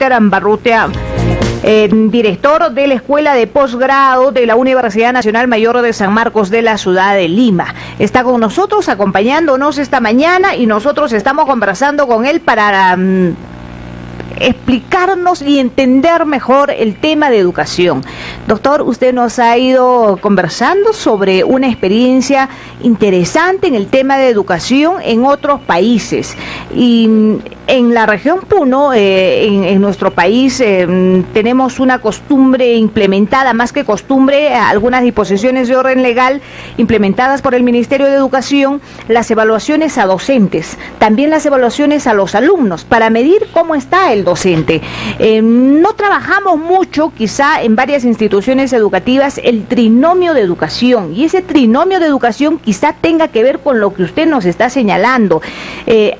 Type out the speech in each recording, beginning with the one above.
Walter Barrutia, director de la Escuela de Posgrado de la Universidad Nacional Mayor de San Marcos de la ciudad de Lima. Está con nosotros, acompañándonos esta mañana, y nosotros estamos conversando con él para explicarnos y entender mejor el tema de educación. Doctor, usted nos ha ido conversando sobre una experiencia interesante en el tema de educación en otros países. Y en la región Puno, en nuestro país, tenemos una costumbre implementada, más que costumbre, algunas disposiciones de orden legal implementadas por el Ministerio de Educación, las evaluaciones a docentes, también las evaluaciones a los alumnos, para medir cómo está el docente. No trabajamos mucho, quizá en varias instituciones educativas, el trinomio de educación, y ese trinomio de educación quizá tenga que ver con lo que usted nos está señalando.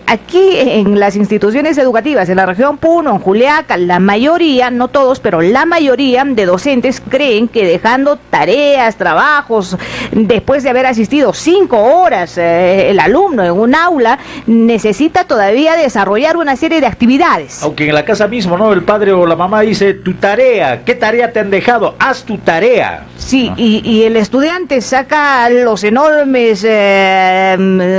Aquí en las instituciones educativas, en la región Puno, en Juliaca, la mayoría, no todos, pero la mayoría de docentes creen que dejando tareas, trabajos, después de haber asistido 5 horas, el alumno en un aula necesita todavía desarrollar una serie de actividades. Aunque en la casa mismo, ¿no? El padre o la mamá dice, tu tarea, ¿qué tarea te han dejado? Haz tu tarea. Sí, y el estudiante saca los enormes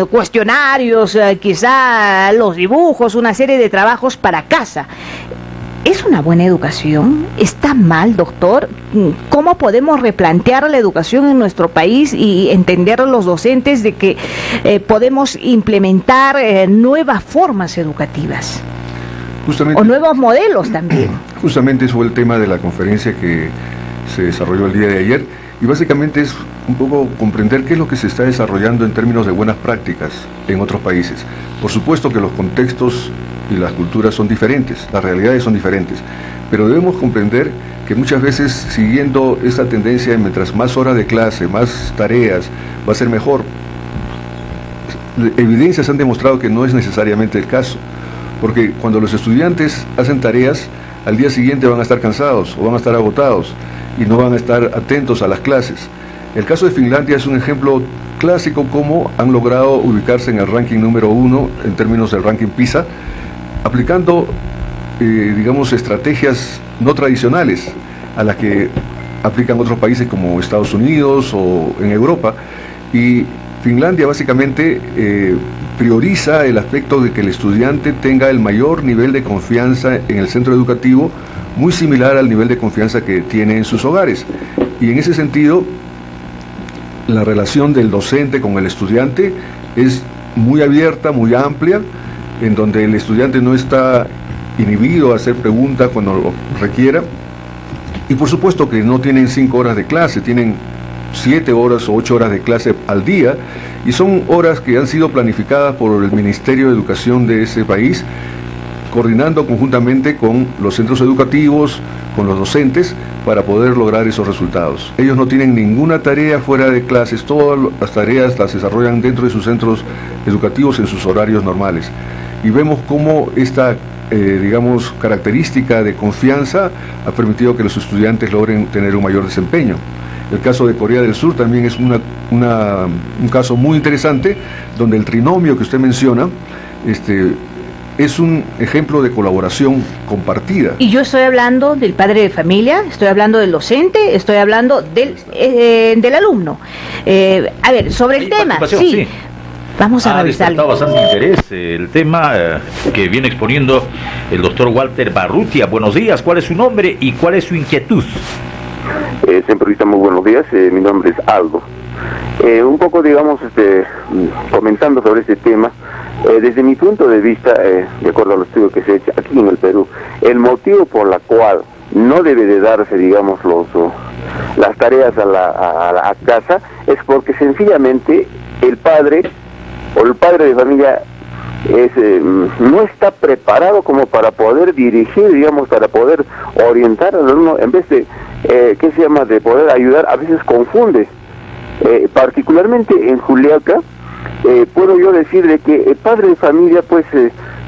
cuestionarios, quizá los dibujos, una serie de trabajos para casa. ¿Es una buena educación? ¿Está mal, doctor? ¿Cómo podemos replantear la educación en nuestro país y entender los docentes de que podemos implementar nuevas formas educativas? Justamente, o nuevos modelos también. Justamente eso fue el tema de la conferencia que se desarrolló el día de ayer, y básicamente es un poco comprender qué es lo que se está desarrollando en términos de buenas prácticas en otros países. Por supuesto que los contextos y las culturas son diferentes, las realidades son diferentes, pero debemos comprender que muchas veces, siguiendo esa tendencia de mientras más horas de clase, más tareas, va a ser mejor, evidencias han demostrado que no es necesariamente el caso. Porque cuando los estudiantes hacen tareas, al día siguiente van a estar cansados o van a estar agotados y no van a estar atentos a las clases. El caso de Finlandia es un ejemplo clásico cómo han logrado ubicarse en el ranking número 1 en términos del ranking PISA, aplicando, digamos, estrategias no tradicionales a las que aplican otros países como Estados Unidos o en Europa. Y Finlandia básicamente prioriza el aspecto de que el estudiante tenga el mayor nivel de confianza en el centro educativo, muy similar al nivel de confianza que tiene en sus hogares. Y en ese sentido, la relación del docente con el estudiante es muy abierta, muy amplia, en donde el estudiante no está inhibido a hacer preguntas cuando lo requiera. Y por supuesto que no tienen 5 horas de clase, tienen 7 horas o 8 horas de clase al día, y son horas que han sido planificadas por el Ministerio de Educación de ese país, coordinando conjuntamente con los centros educativos, con los docentes, para poder lograr esos resultados. Ellos no tienen ninguna tarea fuera de clases, todas las tareas las desarrollan dentro de sus centros educativos en sus horarios normales. Y vemos cómo esta digamos, característica de confianza ha permitido que los estudiantes logren tener un mayor desempeño. El caso de Corea del Sur también es un caso muy interesante, donde el trinomio que usted menciona es un ejemplo de colaboración compartida. Y yo estoy hablando del padre de familia, estoy hablando del docente, estoy hablando del alumno. A ver, sobre el tema, sí. Vamos a revisarlo. Ha despertado bastante interés el tema que viene exponiendo el doctor Walter Barrutia. Buenos días, ¿cuál es su nombre y cuál es su inquietud? Siempre muy buenos días, mi nombre es Aldo. Un poco, digamos, comentando sobre este tema, desde mi punto de vista, de acuerdo al estudio que se ha hecho aquí en el Perú, el motivo por la cual no debe de darse, digamos, las tareas a la casa es porque sencillamente el padre o el padre de familia no está preparado como para poder dirigir, digamos, para poder orientar al alumno, en vez de, de poder ayudar, a veces confunde. Particularmente en Juliaca, puedo yo decir de que el padre de familia, pues,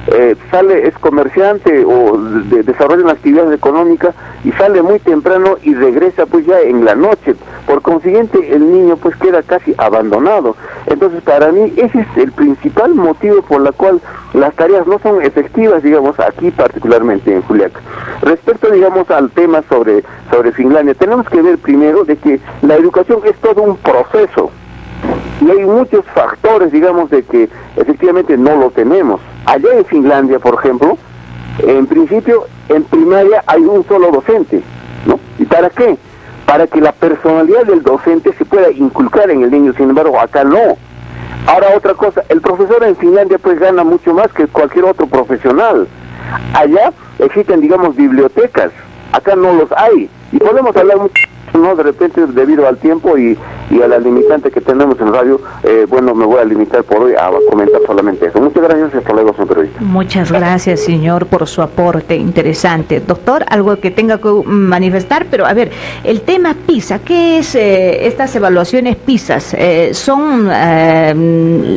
es comerciante o desarrolla una actividad económica y sale muy temprano y regresa pues ya en la noche. Por consiguiente, el niño pues queda casi abandonado. Entonces, para mí, ese es el principal motivo por la cual las tareas no son efectivas, digamos, aquí particularmente en Juliaca. Respecto, digamos, al tema sobre Finlandia, tenemos que ver primero de que la educación es todo un proceso. Y hay muchos factores, digamos, de que efectivamente no lo tenemos. Allá en Finlandia, por ejemplo, en principio, en primaria hay un solo docente, ¿no? ¿Y para qué? Para que la personalidad del docente se pueda inculcar en el niño, sin embargo, acá no. Ahora, otra cosa, el profesor en Finlandia pues gana mucho más que cualquier otro profesional. Allá existen, digamos, bibliotecas, acá no los hay. Y podemos hablar mucho, ¿no? De repente, debido al tiempo y a la limitante que tenemos en radio, bueno, me voy a limitar por hoy a comentar solamente eso. Muchas gracias, hasta luego, señor periodista. Muchas gracias, señor, por su aporte interesante. Doctor, algo que tenga que manifestar, pero a ver, el tema PISA, ¿qué es estas evaluaciones PISA? Son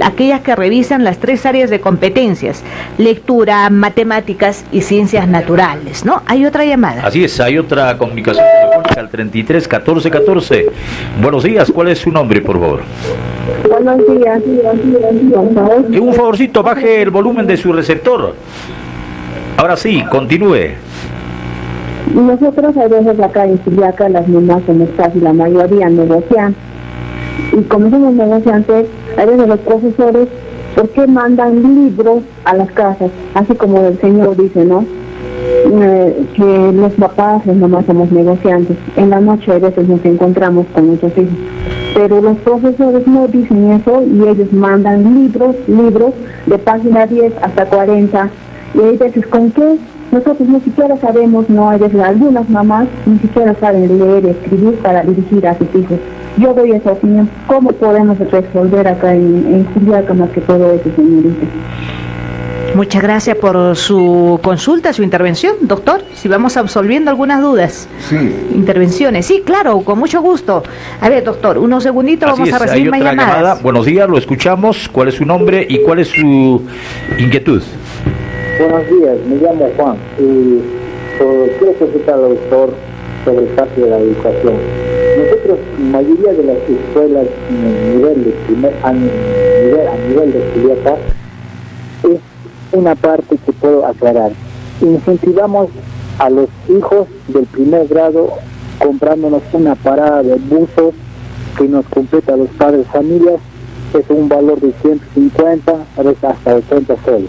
aquellas que revisan las 3 áreas de competencias: lectura, matemáticas y ciencias naturales, ¿no? Hay otra llamada. Así es, hay otra comunicación telefónica al 33 14 14. Buenos días, ¿cuál es su nombre, por favor? Buenos días. Por favor. Un favorcito, baje el volumen de su receptor. Ahora sí, continúe. Nosotros a veces acá en Juliaca, las mamás somos casi la mayoría negociantes. Y como somos negociantes, a veces los profesores, ¿por qué mandan libros a las casas? Así como el señor dice, ¿no? Que los papás, las mamás somos negociantes. En la noche a veces nos encontramos con muchos hijos. Pero los profesores no dicen eso y ellos mandan libros de página 10 hasta 40. Y hay veces con qué nosotros ni siquiera sabemos, no hay veces algunas mamás ni siquiera saben leer y escribir para dirigir a sus hijos. Yo doy esa opinión. ¿Cómo podemos resolver acá en Juliaca más que todo eso, señorita? Muchas gracias por su consulta, su intervención, doctor. Si vamos absolviendo algunas dudas. Sí. Intervenciones. Sí, claro, con mucho gusto. A ver, doctor, unos segunditos, vamos a recibir más llamadas. Llamada. Buenos días, lo escuchamos. ¿Cuál es su nombre y cuál es su inquietud? Buenos días, me llamo Juan y quiero preguntar al doctor sobre el caso de la educación. Nosotros, la mayoría de las escuelas en nivel de primer año, a nivel de Juliaca, es una parte que puedo aclarar. Incentivamos a los hijos del primer grado comprándonos una parada de buses que nos completa a los padres de familias, es un valor de 150, a veces hasta 80 soles.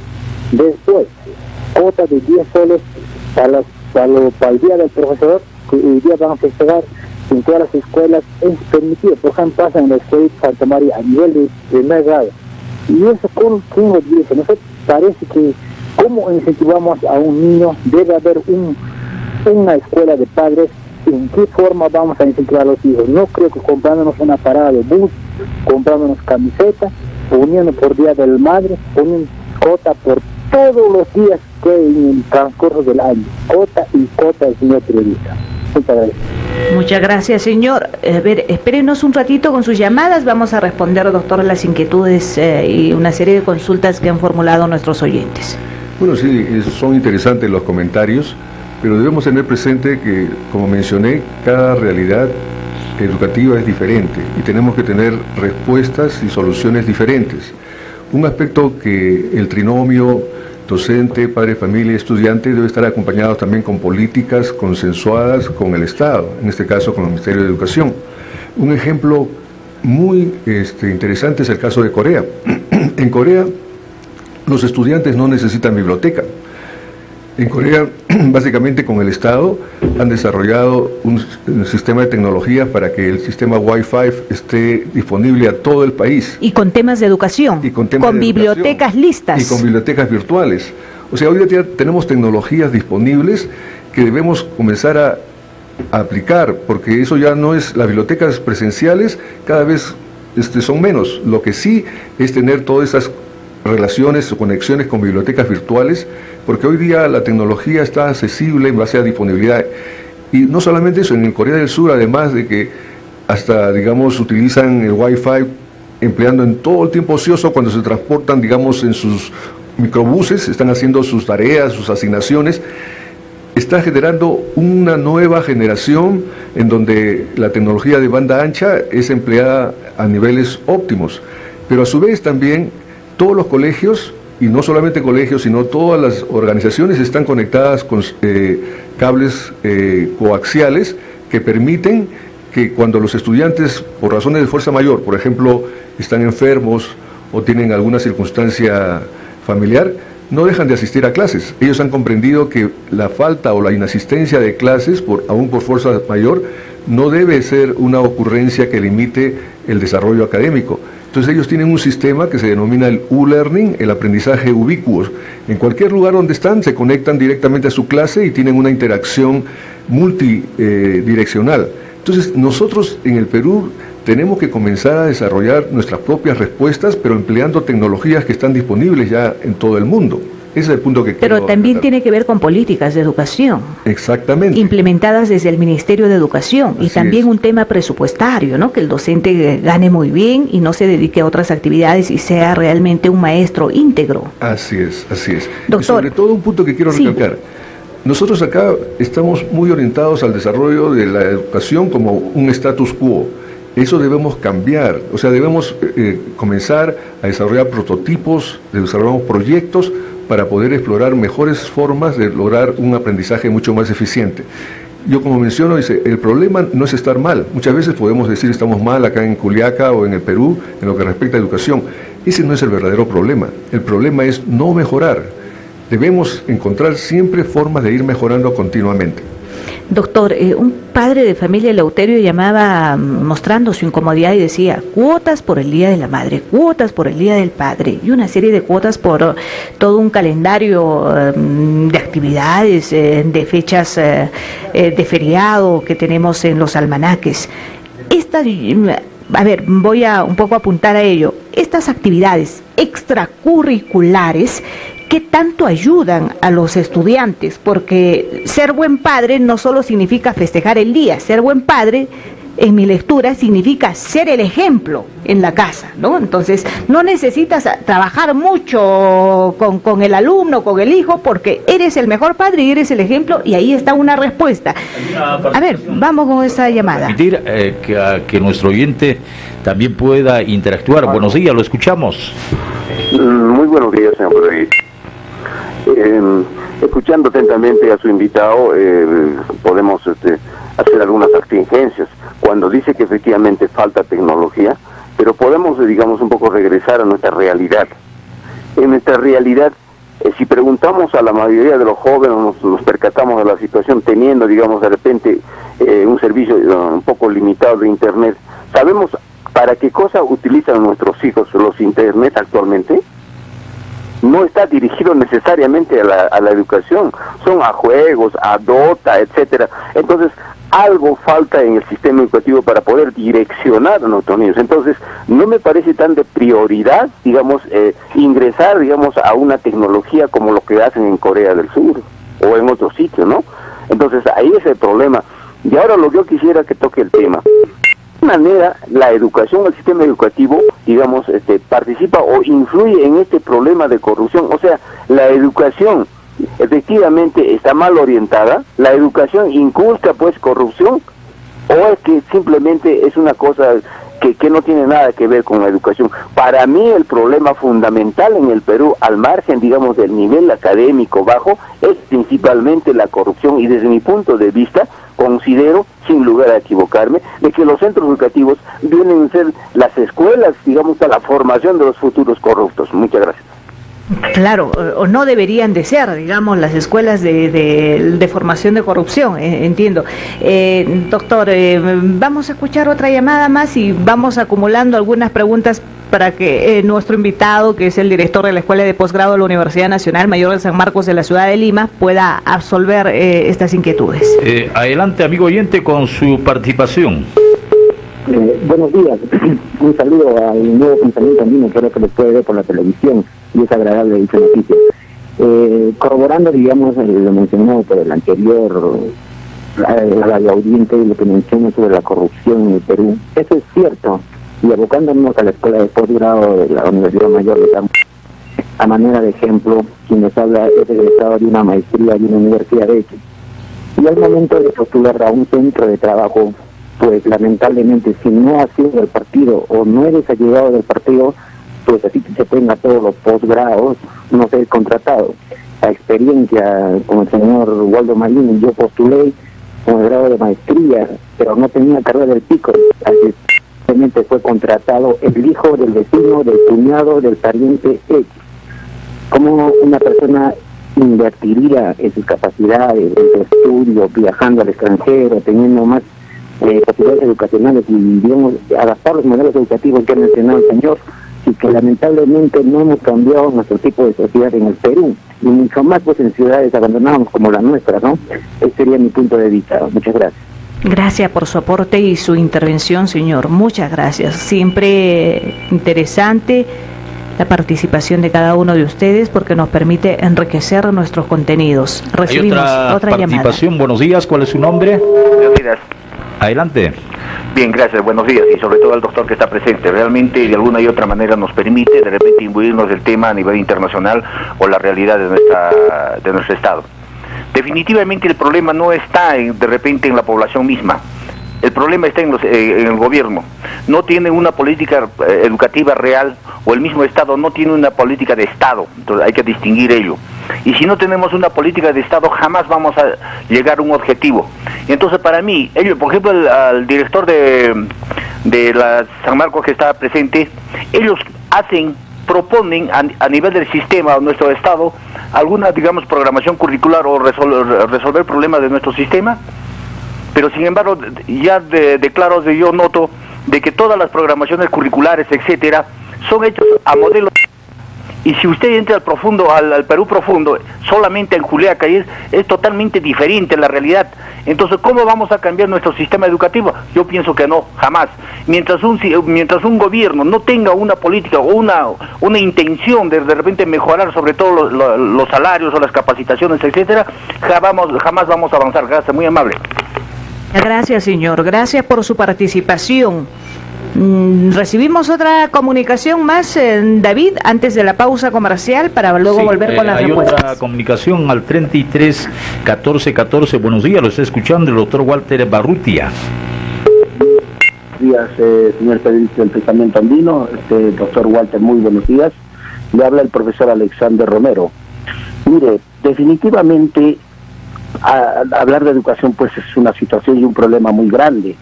Después, cuota de 10 soles para el día del profesor, que hoy día van a festejar en todas las escuelas, es permitido. Por ejemplo, pasa en la escuela de Santa María a nivel de primer grado. Y eso, ¿quién lo dice? Nosotros parece que, ¿cómo incentivamos a un niño? Debe haber una escuela de padres. ¿En qué forma vamos a incentivar a los hijos? No creo que comprándonos una parada de bus, comprándonos camisetas, poniendo por día del madre, poniendo cuota por todos los días que en el transcurso del año. Cuota y cuota, señor periodista. Muchas gracias. Muchas gracias, señor. A ver, espérenos un ratito con sus llamadas. Vamos a responder, doctor, las inquietudes y una serie de consultas que han formulado nuestros oyentes. Bueno, sí, son interesantes los comentarios, pero debemos tener presente que, como mencioné, cada realidad educativa es diferente y tenemos que tener respuestas y soluciones diferentes. Un aspecto que el trinomio docente, padre, familia, estudiante debe estar acompañado también con políticas consensuadas con el Estado, en este caso con el Ministerio de Educación. Un ejemplo muy interesante es el caso de Corea. En Corea los estudiantes no necesitan biblioteca. En Corea, básicamente con el Estado, han desarrollado un sistema de tecnologías para que el sistema Wi-Fi esté disponible a todo el país. Y con temas de educación, y con bibliotecas listas. Y con bibliotecas virtuales. O sea, hoy día tenemos tecnologías disponibles que debemos comenzar a aplicar, porque eso ya no es, las bibliotecas presenciales cada vez son menos. Lo que sí es tener todas esas relaciones o conexiones con bibliotecas virtuales, porque hoy día la tecnología está accesible en base a disponibilidad. Y no solamente eso, en Corea del Sur, además de que hasta, digamos, utilizan el Wi-Fi empleando en todo el tiempo ocioso cuando se transportan, digamos, en sus microbuses, están haciendo sus tareas, sus asignaciones. Está generando una nueva generación en donde la tecnología de banda ancha es empleada a niveles óptimos, pero a su vez también todos los colegios, y no solamente colegios, sino todas las organizaciones están conectadas con cables coaxiales que permiten que cuando los estudiantes, por razones de fuerza mayor, por ejemplo, están enfermos o tienen alguna circunstancia familiar, no dejan de asistir a clases. Ellos han comprendido que la falta o la inasistencia de clases, aún por fuerza mayor, no debe ser una ocurrencia que limite el desarrollo académico. Entonces ellos tienen un sistema que se denomina el U-Learning, el aprendizaje ubicuo. En cualquier lugar donde están, se conectan directamente a su clase y tienen una interacción multidireccional. Entonces nosotros en el Perú tenemos que comenzar a desarrollar nuestras propias respuestas, pero empleando tecnologías que están disponibles ya en todo el mundo. Ese es el punto que quiero Pero también tratar. tiene que ver con políticas de educación. Exactamente. Implementadas desde el Ministerio de Educación. Y Así también es. un tema presupuestario, ¿no? Que el docente gane muy bien y no se dedique a otras actividades y sea realmente un maestro íntegro. Así es, así es. Doctor. Y sobre todo un punto que quiero Sí. recalcar. Nosotros acá estamos muy orientados al desarrollo de la educación como un status quo. Eso debemos cambiar, o sea, debemos comenzar a desarrollar prototipos, desarrollar proyectos para poder explorar mejores formas de lograr un aprendizaje mucho más eficiente. Yo como menciono, dice, el problema no es estar mal. Muchas veces podemos decir estamos mal acá en Juliaca o en el Perú en lo que respecta a educación. Ese no es el verdadero problema. El problema es no mejorar. Debemos encontrar siempre formas de ir mejorando continuamente. Doctor, un padre de familia Eleuterio llamaba mostrando su incomodidad y decía cuotas por el Día de la Madre, cuotas por el Día del Padre y una serie de cuotas por todo un calendario de actividades, de fechas de feriado que tenemos en los almanaques. A ver, voy a un poco apuntar a ello. Estas actividades extracurriculares, ¿qué tanto ayudan a los estudiantes? Porque ser buen padre no solo significa festejar el día, ser buen padre, en mi lectura, significa ser el ejemplo en la casa, ¿no? Entonces, no necesitas trabajar mucho con el alumno, con el hijo, porque eres el mejor padre y eres el ejemplo, y ahí está una respuesta. A ver, vamos con esa llamada. Permitir que nuestro oyente también pueda interactuar. Buenos días, lo escuchamos. Muy buenos días, señor Rodríguez. Escuchando atentamente a su invitado, podemos hacer algunas contingencias. Cuando dice que efectivamente falta tecnología, pero podemos, digamos, un poco regresar a nuestra realidad. En nuestra realidad, si preguntamos a la mayoría de los jóvenes, nos percatamos de la situación teniendo, digamos, de repente un servicio un poco limitado de Internet. ¿Sabemos para qué cosa utilizan nuestros hijos los Internet actualmente? No está dirigido necesariamente a la educación, son a juegos, a Dota, etcétera. Entonces, algo falta en el sistema educativo para poder direccionar a nuestros niños. Entonces, no me parece tan de prioridad, digamos, ingresar, digamos, a una tecnología como lo que hacen en Corea del Sur o en otros sitios, ¿no? Entonces, ahí es el problema. Y ahora lo que yo quisiera que toque el tema. De qué manera la educación, el sistema educativo, digamos, participa o influye en este problema de corrupción. O sea, la educación efectivamente está mal orientada, la educación inculca pues corrupción, o es que simplemente es una cosa que no tiene nada que ver con la educación. Para mí el problema fundamental en el Perú, al margen, digamos, del nivel académico bajo, es principalmente la corrupción, y desde mi punto de vista considero, sin lugar a equivocarme, de que los centros educativos vienen a ser las escuelas, digamos, a la formación de los futuros corruptos. Muchas gracias. Claro, o no deberían de ser, digamos, las escuelas de formación de corrupción, entiendo. Doctor, vamos a escuchar otra llamada más y vamos acumulando algunas preguntas para que nuestro invitado, que es el director de la Escuela de Posgrado de la Universidad Nacional Mayor de San Marcos de la ciudad de Lima, pueda absolver estas inquietudes. Adelante, amigo oyente, con su participación. Buenos días. Un saludo al nuevo pensamiento andino, creo que lo puede ver por la televisión y es agradable dicha noticia. Corroborando, digamos, lo mencionado por el anterior radio audiente, lo que menciona sobre la corrupción en el Perú, eso es cierto. Y abocándonos a la Escuela de Posgrado de la Universidad Mayor de San Marcos, A manera de ejemplo, quien les habla es egresado de una maestría de una universidad de X. Y al momento de postular a un centro de trabajo, pues lamentablemente si no has sido del partido o no eres allegado del partido, pues así que se tenga todos los posgrados, no ser contratado. La experiencia con el señor Waldo Marín, yo postulé con el grado de maestría, pero no tenía carrera del pico, así simplemente fue contratado el hijo del vecino, del cuñado, del pariente X. ¿Cómo una persona invertiría en sus capacidades, en su estudio, viajando al extranjero, teniendo más posibilidades educacionales y, digamos, adaptar los modelos educativos que ha mencionado el señor, y que lamentablemente no hemos cambiado nuestro tipo de sociedad en el Perú, y mucho más pues en ciudades abandonadas como la nuestra, ¿no? Ese sería mi punto de vista. Muchas gracias. Gracias por su aporte y su intervención, señor. Muchas gracias. Siempre interesante la participación de cada uno de ustedes porque nos permite enriquecer nuestros contenidos. Recibimos otra participación. Llamada. Buenos días, ¿cuál es su nombre? Buenos días. Adelante. Bien, gracias, buenos días, y sobre todo al doctor que está presente. Realmente, de alguna y otra manera, nos permite de repente imbuirnos del tema a nivel internacional o la realidad de nuestro Estado. Definitivamente el problema no está de repente en la población misma. El problema está en el gobierno. No tiene una política educativa real, o el mismo Estado no tiene una política de Estado. Entonces hay que distinguir ello. Y si no tenemos una política de Estado, jamás vamos a llegar a un objetivo. Entonces para mí, ellos, por ejemplo, al director de la San Marcos que está presente, ellos proponen a nivel del sistema o nuestro Estado alguna, digamos, programación curricular o resolver problemas de nuestro sistema. Pero sin embargo, ya de claro, yo noto de que todas las programaciones curriculares, etcétera, son hechas a modelos. Y si usted entra al profundo, al Perú profundo, solamente en Juliaca, es totalmente diferente la realidad. Entonces, ¿cómo vamos a cambiar nuestro sistema educativo? Yo pienso que no, jamás. Mientras un gobierno no tenga una política o una intención de repente mejorar sobre todo los salarios o las capacitaciones, etcétera, jamás vamos a avanzar. Gracias, muy amable. Gracias, señor. Gracias por su participación. Recibimos otra comunicación más, David, antes de la pausa comercial para luego volver con las respuestas. Hay otra comunicación al 33 14 14. Buenos días, lo está escuchando el doctor Walter Barrutia. Buenos días, señor periodista del Pensamiento Andino, doctor Walter, muy buenos días. Le habla el profesor Alexander Romero. Mire, definitivamente hablar de educación pues es una situación y un problema muy grande,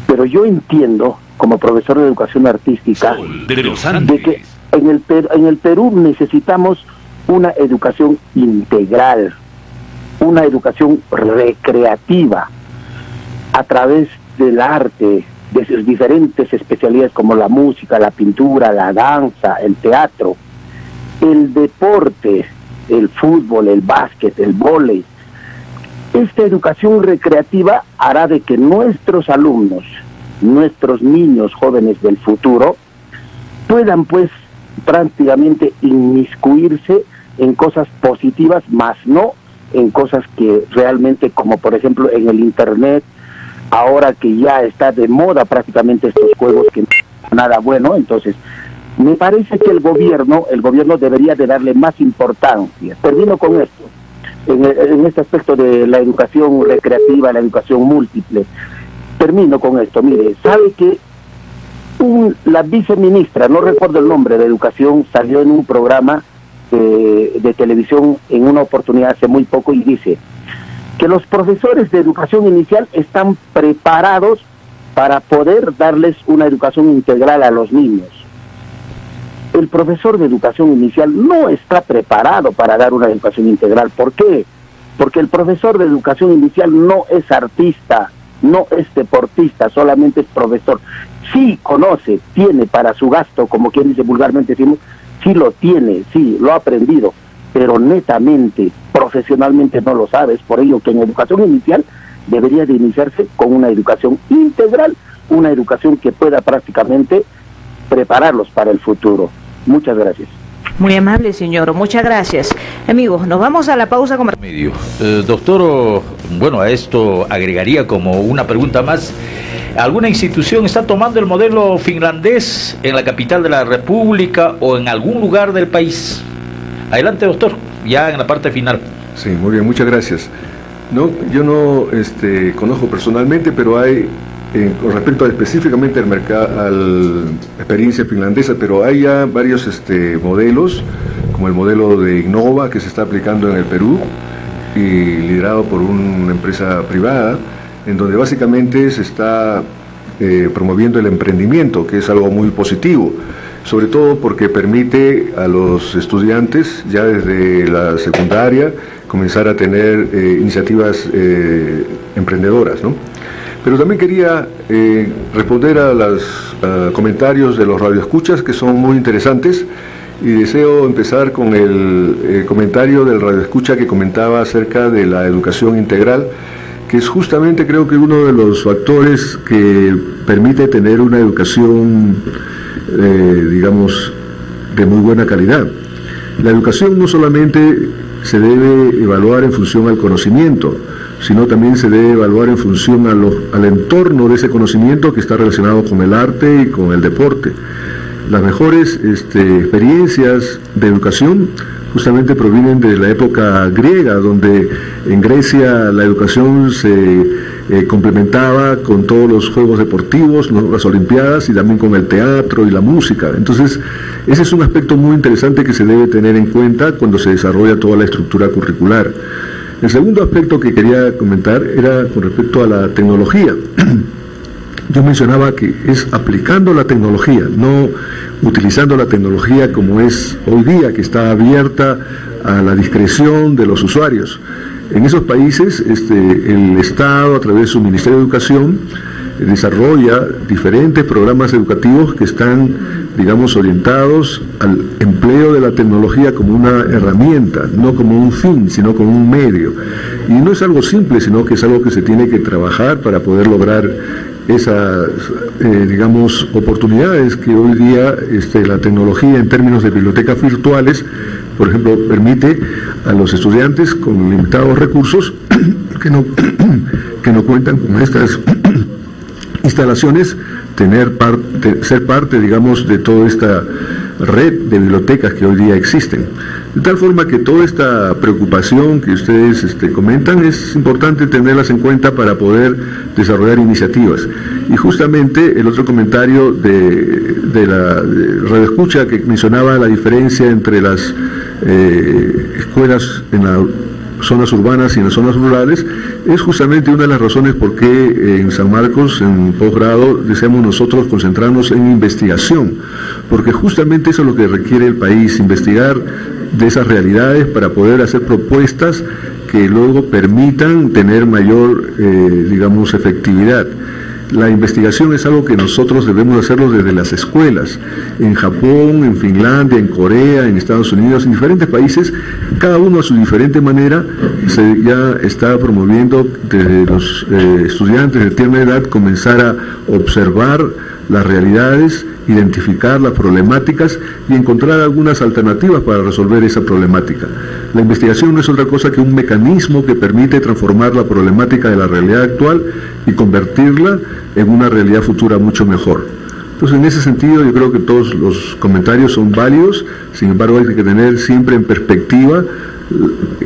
pero yo entiendo como profesor de educación artística de que en el Perú necesitamos una educación integral, una educación recreativa a través del arte, de sus diferentes especialidades como la música, la pintura, la danza, el teatro, el deporte, el fútbol, el básquet, el vóley. Esta educación recreativa hará de que nuestros alumnos, nuestros niños jóvenes del futuro, puedan pues prácticamente inmiscuirse en cosas positivas, más no en cosas que realmente, como por ejemplo en el internet, ahora que ya está de moda prácticamente estos juegos que no son nada bueno. Entonces me parece que el gobierno debería de darle más importancia. Termino con esto. En este aspecto de la educación recreativa, la educación múltiple, termino con esto. Mire, sabe que la viceministra, no recuerdo el nombre, de educación, salió en un programa de televisión en una oportunidad hace muy poco y dice que los profesores de educación inicial están preparados para poder darles una educación integral a los niños. El profesor de educación inicial no está preparado para dar una educación integral. ¿Por qué? Porque el profesor de educación inicial no es artista, no es deportista, solamente es profesor. Sí conoce, tiene para su gasto, como quien dice vulgarmente decimos, sí lo tiene, sí, lo ha aprendido, pero netamente, profesionalmente no lo sabe. Es por ello que en educación inicial debería de iniciarse con una educación integral, una educación que pueda prácticamente prepararlos para el futuro. Muchas gracias. Muy amable, señor. Muchas gracias. Amigos, nos vamos a la pausa comercial. Doctor, bueno, a esto agregaría como una pregunta más. ¿Alguna institución está tomando el modelo finlandés en la capital de la República o en algún lugar del país? Adelante, doctor, ya en la parte final. Sí, muy bien, muchas gracias. No, yo no conozco personalmente, pero hay, con respecto específicamente al mercado, a la experiencia finlandesa, pero hay ya varios modelos, como el modelo de Innova que se está aplicando en el Perú y liderado por una empresa privada, en donde básicamente se está promoviendo el emprendimiento, que es algo muy positivo, sobre todo porque permite a los estudiantes ya desde la secundaria comenzar a tener iniciativas emprendedoras, ¿no? Pero también quería responder a los comentarios de los radioescuchas, que son muy interesantes, y deseo empezar con el comentario del radioescucha que comentaba acerca de la educación integral, que es justamente, creo que uno de los factores que permite tener una educación, digamos, de muy buena calidad. La educación no solamente se debe evaluar en función al conocimiento, sino también se debe evaluar en función al entorno de ese conocimiento que está relacionado con el arte y con el deporte. Las mejores experiencias de educación justamente provienen de la época griega, donde en Grecia la educación se complementaba con todos los juegos deportivos, las olimpiadas, y también con el teatro y la música. Entonces, ese es un aspecto muy interesante que se debe tener en cuenta cuando se desarrolla toda la estructura curricular. El segundo aspecto que quería comentar era con respecto a la tecnología. Yo mencionaba que es aplicando la tecnología, no utilizando la tecnología como es hoy día, que está abierta a la discreción de los usuarios. En esos países, el Estado, a través de su Ministerio de Educación, desarrolla diferentes programas educativos que están, digamos, orientados al empleo de la tecnología como una herramienta, no como un fin, sino como un medio. Y no es algo simple, sino que es algo que se tiene que trabajar para poder lograr esas, digamos, oportunidades que hoy día la tecnología en términos de bibliotecas virtuales, por ejemplo, permite a los estudiantes con limitados recursos que no cuentan con estas instalaciones, ser parte, digamos, de toda esta red de bibliotecas que hoy día existen. De tal forma que toda esta preocupación que ustedes comentan es importante tenerlas en cuenta para poder desarrollar iniciativas. Y justamente el otro comentario de la radioescucha que mencionaba la diferencia entre las escuelas en las zonas urbanas y en las zonas rurales, es justamente una de las razones por qué en San Marcos, en posgrado, deseamos nosotros concentrarnos en investigación, porque justamente eso es lo que requiere el país, investigar de esas realidades para poder hacer propuestas que luego permitan tener mayor, digamos, efectividad. La investigación es algo que nosotros debemos hacerlo desde las escuelas. En Japón, en Finlandia, en Corea, en Estados Unidos, en diferentes países, cada uno a su diferente manera ya está promoviendo desde los estudiantes de tierna edad comenzar a observar las realidades, identificar las problemáticas y encontrar algunas alternativas para resolver esa problemática. La investigación no es otra cosa que un mecanismo que permite transformar la problemática de la realidad actual y convertirla en una realidad futura mucho mejor. Entonces, en ese sentido, yo creo que todos los comentarios son válidos. Sin embargo, hay que tener siempre en perspectiva,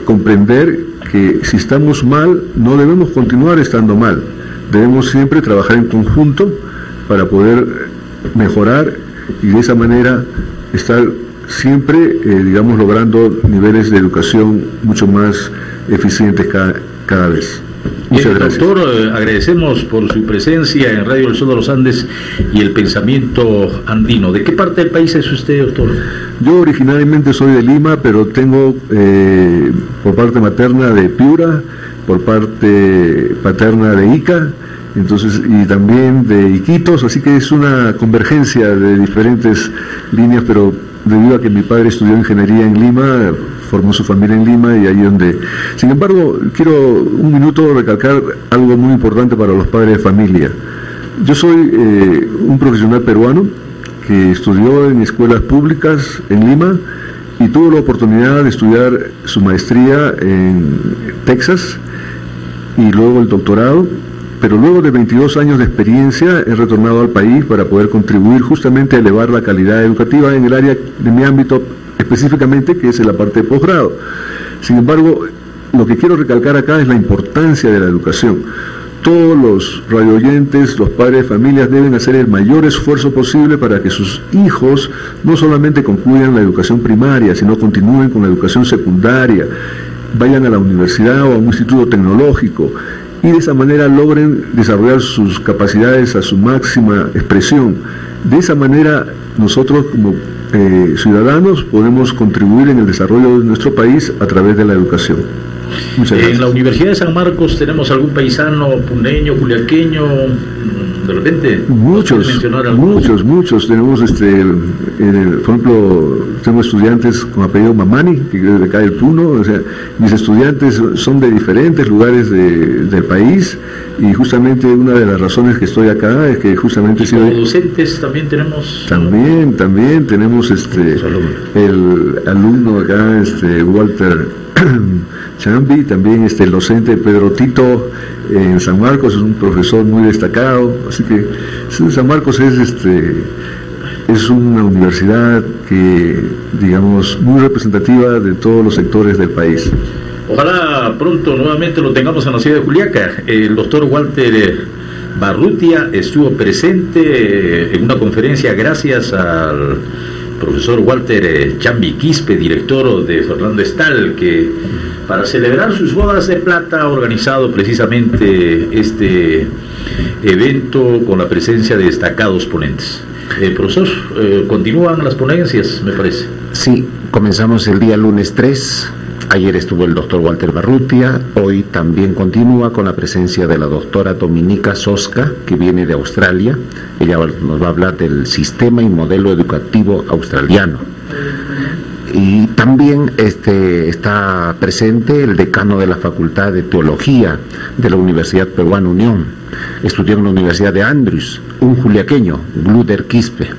comprender que si estamos mal, no debemos continuar estando mal. Debemos siempre trabajar en conjunto para poder mejorar y de esa manera estar siempre, digamos, logrando niveles de educación mucho más eficientes cada vez. Muchas gracias. Doctor, agradecemos por su presencia en Radio El Sol de los Andes y el pensamiento andino. ¿De qué parte del país es usted, doctor? Yo originalmente soy de Lima, pero tengo por parte materna de Piura, por parte paterna de Ica, entonces, y también de Iquitos, así que es una convergencia de diferentes líneas, pero debido a que mi padre estudió ingeniería en Lima, formó su familia en Lima y ahí donde... Sin embargo, quiero un minuto recalcar algo muy importante para los padres de familia. Yo soy un profesional peruano que estudió en escuelas públicas en Lima y tuvo la oportunidad de estudiar su maestría en Texas y luego el doctorado, pero luego de 22 años de experiencia he retornado al país para poder contribuir justamente a elevar la calidad educativa en el área de mi ámbito específicamente, que es en la parte de posgrado. Sin embargo, lo que quiero recalcar acá es la importancia de la educación. Todos los radioyentes, los padres de familias deben hacer el mayor esfuerzo posible para que sus hijos no solamente concluyan la educación primaria, sino continúen con la educación secundaria, vayan a la universidad o a un instituto tecnológico y de esa manera logren desarrollar sus capacidades a su máxima expresión. De esa manera nosotros como ciudadanos podemos contribuir en el desarrollo de nuestro país a través de la educación. En la Universidad de San Marcos tenemos algún paisano puneño, juliaqueño, de repente. Muchos. Tenemos, por ejemplo, tengo estudiantes con apellido Mamani, que es de acá del Puno. O sea, mis estudiantes son de diferentes lugares del país, y justamente una de las razones que estoy acá es que justamente como docentes también tenemos. También tenemos el alumno acá, Walter Chambi, también el docente Pedro Tito en San Marcos, es un profesor muy destacado. Así que San Marcos es una universidad que, digamos, muy representativa de todos los sectores del país. Ojalá pronto nuevamente lo tengamos en la ciudad de Juliaca. El doctor Walter Barrutia estuvo presente en una conferencia gracias al profesor Walter Chambi Quispe, director de Fernando Estal, que para celebrar sus bodas de plata ha organizado precisamente este evento con la presencia de destacados ponentes. Profesor, continúan las ponencias, me parece. Sí, comenzamos el día lunes 3. Ayer estuvo el doctor Walter Barrutia, hoy también continúa con la presencia de la doctora Dominica Sosca, que viene de Australia. Ella nos va a hablar del sistema y modelo educativo australiano. Y también está presente el decano de la Facultad de Teología de la Universidad Peruana Unión. Estudió en la Universidad de Andrews, un juliaqueño, Gluder Quispe.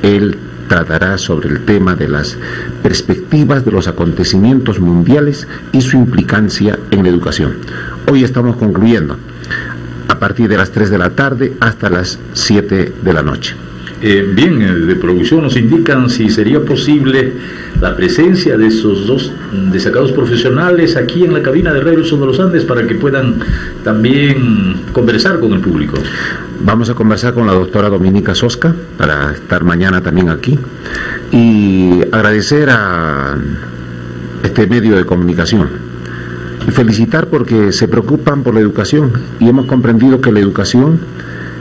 Él tratará sobre el tema de las perspectivas de los acontecimientos mundiales y su implicancia en la educación. Hoy estamos concluyendo a partir de las 3 de la tarde hasta las 7 de la noche. Bien, de producción nos indican si sería posible la presencia de esos dos destacados profesionales aquí en la cabina de Radio Son de los Andes para que puedan también conversar con el público. Vamos a conversar con la doctora Dominica Sosca para estar mañana también aquí y agradecer a este medio de comunicación y felicitar porque se preocupan por la educación y hemos comprendido que la educación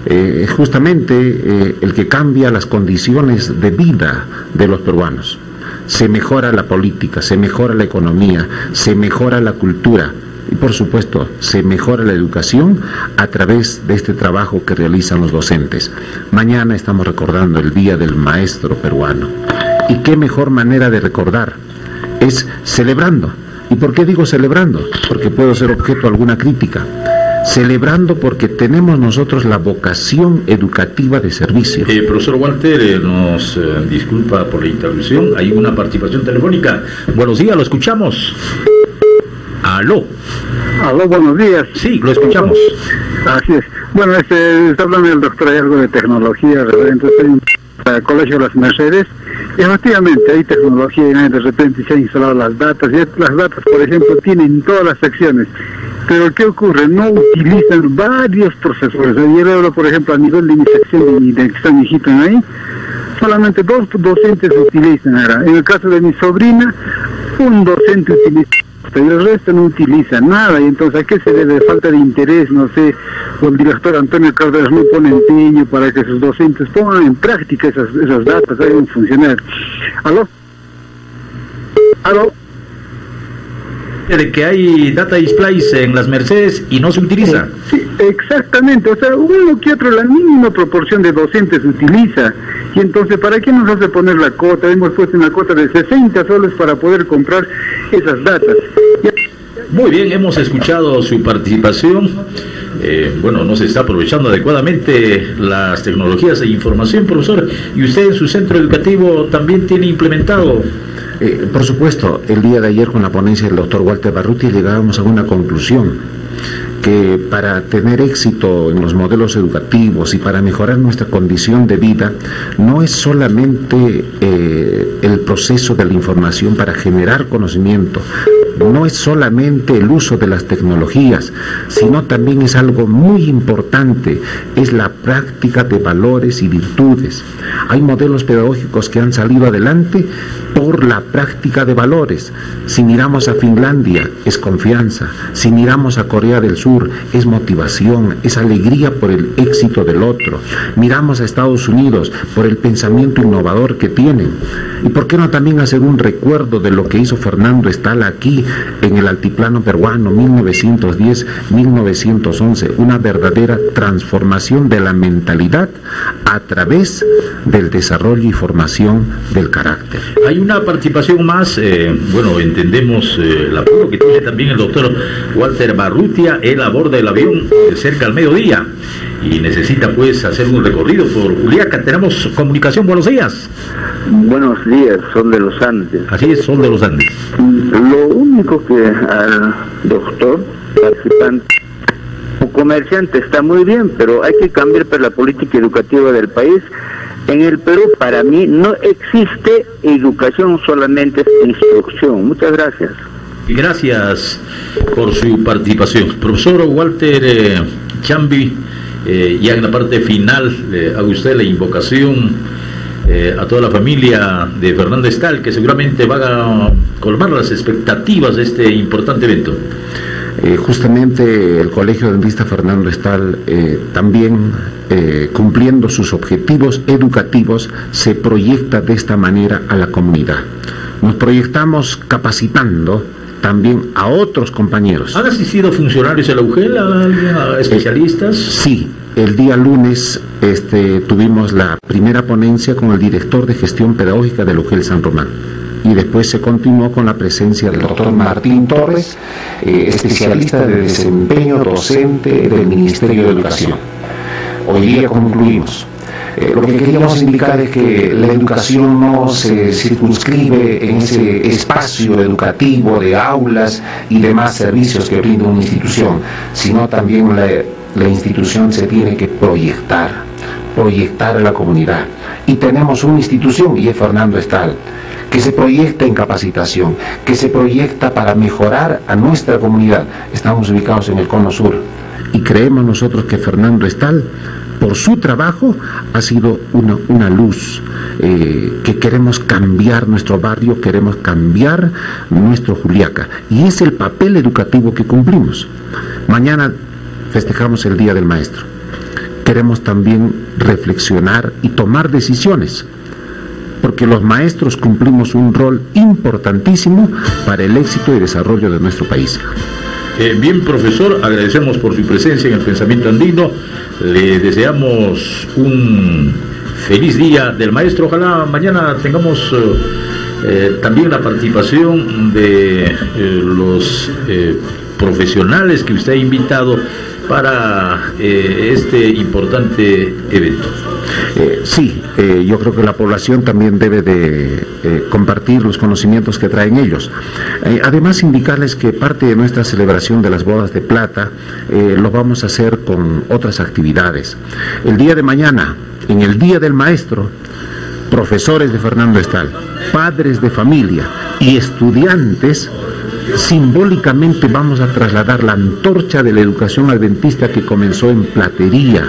es justamente el que cambia las condiciones de vida de los peruanos. Se mejora la política, se mejora la economía, se mejora la cultura y por supuesto se mejora la educación a través de este trabajo que realizan los docentes. Mañana estamos recordando el Día del Maestro Peruano y qué mejor manera de recordar es celebrando. ¿Y por qué digo celebrando? Porque puedo ser objeto de alguna crítica. Celebrando porque tenemos nosotros la vocación educativa de servicio. Profesor Walter, nos disculpa por la interrupción, hay una participación telefónica. Buenos días, lo escuchamos. Aló. Aló, buenos días. Sí, lo escuchamos. Así es. Bueno, está hablando el doctor, hay algo de tecnología, entonces en el Colegio de las Mercedes, y efectivamente hay tecnología y de repente se han instalado las datas, y las datas, por ejemplo, tienen todas las secciones. Pero ¿qué ocurre? No utilizan varios profesores. Ayer hablo, por ejemplo, a nivel de mi sección de que está mi hijito ahí, solamente 2 docentes utilizan. En el caso de mi sobrina, un docente utiliza, pero el resto no utiliza nada. Y entonces, ¿a qué se debe? Falta de interés, no sé, o el director Antonio Cárdenas no pone empeño para que sus docentes pongan en práctica esas datas, hay un funcionario. ¿Aló? ¿Aló? De que hay data displays en las Mercedes y no se utiliza. Sí, exactamente, o sea, uno que otro, la mínima proporción de docentes utiliza, y entonces, ¿para qué nos hace poner la cota? Hemos puesto una cota de 60 soles para poder comprar esas datas. Muy bien, hemos escuchado su participación. Bueno, no se está aprovechando adecuadamente las tecnologías de información, profesor, y usted en su centro educativo también tiene implementado. Por supuesto, el día de ayer con la ponencia del doctor Walter Barrutia llegábamos a una conclusión que para tener éxito en los modelos educativos y para mejorar nuestra condición de vida, no es solamente el proceso de la información para generar conocimiento, no es solamente el uso de las tecnologías, sino también es algo muy importante, es la práctica de valores y virtudes. Hay modelos pedagógicos que han salido adelante por la práctica de valores. Si miramos a Finlandia, es confianza. Si miramos a Corea del Sur, es motivación, es alegría por el éxito del otro. Miramos a Estados Unidos por el pensamiento innovador que tienen. ¿Y por qué no también hacer un recuerdo de lo que hizo Fernando Estal aquí en el altiplano peruano, 1910-1911, una verdadera transformación de la mentalidad a través del desarrollo y formación del carácter? Hay una participación más, bueno, entendemos el apuro que tiene también el doctor Walter Barrutia. Él aborda el avión de cerca al mediodía y necesita pues hacer un recorrido por Juliaca. Tenemos comunicación, buenos días. Buenos días, Sol de los Andes. Así es, Sol de los Andes. Lo único que al doctor participante o comerciante está muy bien, pero hay que cambiar para la política educativa del país. En el Perú, para mí, no existe educación, solamente es instrucción. Muchas gracias. Gracias por su participación. Profesor Walter Chambi, ya en la parte final, haga usted la invocación a toda la familia de Fernando Estal, que seguramente va a colmar las expectativas de este importante evento. Justamente el Colegio Dentista Fernando Estal también cumpliendo sus objetivos educativos se proyecta de esta manera a la comunidad. Nos proyectamos capacitando también a otros compañeros. ¿Han asistido funcionarios de la UGEL, a especialistas? Sí, el día lunes tuvimos la primera ponencia con el director de gestión pedagógica de la UGEL San Román. Y después se continuó con la presencia del doctor Martín Torres, especialista de desempeño docente del Ministerio de Educación. Hoy día concluimos. Lo que queríamos indicar es que la educación no se circunscribe en ese espacio educativo de aulas y demás servicios que brinda una institución, sino también la institución se tiene que proyectar a la comunidad. Y tenemos una institución, y es Fernando Estal, que se proyecta en capacitación, que se proyecta para mejorar a nuestra comunidad. Estamos ubicados en el Cono Sur y creemos nosotros que Fernando Estal, por su trabajo, ha sido una luz, que queremos cambiar nuestro barrio, queremos cambiar nuestro Juliaca, y es el papel educativo que cumplimos. Mañana festejamos el Día del Maestro. Queremos también reflexionar y tomar decisiones, porque los maestros cumplimos un rol importantísimo para el éxito y desarrollo de nuestro país. Bien, profesor, agradecemos por su presencia en el Pensamiento Andino. Le deseamos un feliz Día del Maestro. Ojalá mañana tengamos también la participación de los profesionales que usted ha invitado para este importante evento. Sí, yo creo que la población también debe de compartir los conocimientos que traen ellos. Además, indicarles que parte de nuestra celebración de las bodas de plata lo vamos a hacer con otras actividades. El día de mañana, en el Día del Maestro, profesores de Fernando Estal, padres de familia y estudiantes, simbólicamente vamos a trasladar la antorcha de la educación adventista que comenzó en Platería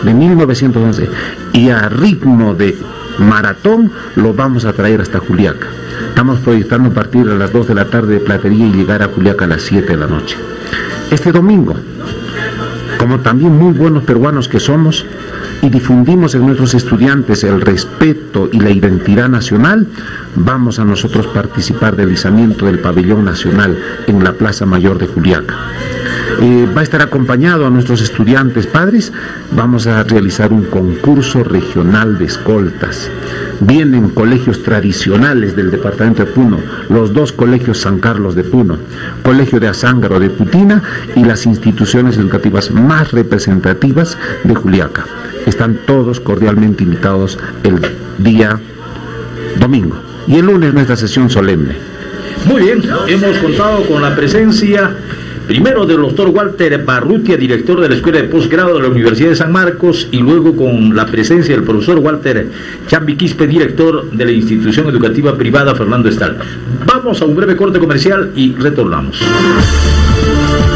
de 1911 y a ritmo de maratón lo vamos a traer hasta Juliaca. Estamos proyectando partir a las 2 de la tarde de Platería y llegar a Juliaca a las 7 de la noche. Este domingo, como también muy buenos peruanos que somos y difundimos en nuestros estudiantes el respeto y la identidad nacional, vamos a nosotros participar del izamiento del pabellón nacional en la Plaza Mayor de Juliaca. Va a estar acompañado a nuestros estudiantes padres. Vamos a realizar un concurso regional de escoltas. Vienen colegios tradicionales del departamento de Puno, los dos colegios San Carlos de Puno, Colegio de Azángaro de Putina y las instituciones educativas más representativas de Juliaca. Están todos cordialmente invitados el día domingo. Y el lunes nuestra sesión solemne. Muy bien, hemos contado con la presencia Primero del doctor Walter Barrutia, director de la Escuela de Posgrado de la Universidad de San Marcos, y luego con la presencia del profesor Walter Chambi Quispe, director de la institución educativa privada Fernando Estal. Vamos a un breve corte comercial y retornamos.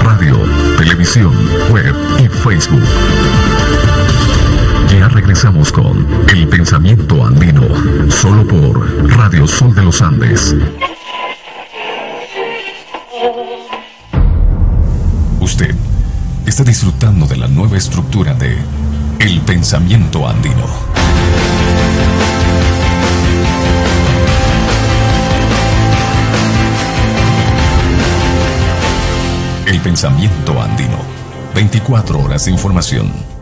Radio, televisión, web y Facebook. Ya regresamos con El Pensamiento Andino, solo por Radio Sol de los Andes. Usted está disfrutando de la nueva estructura de El Pensamiento Andino. El Pensamiento Andino. 24 horas de información.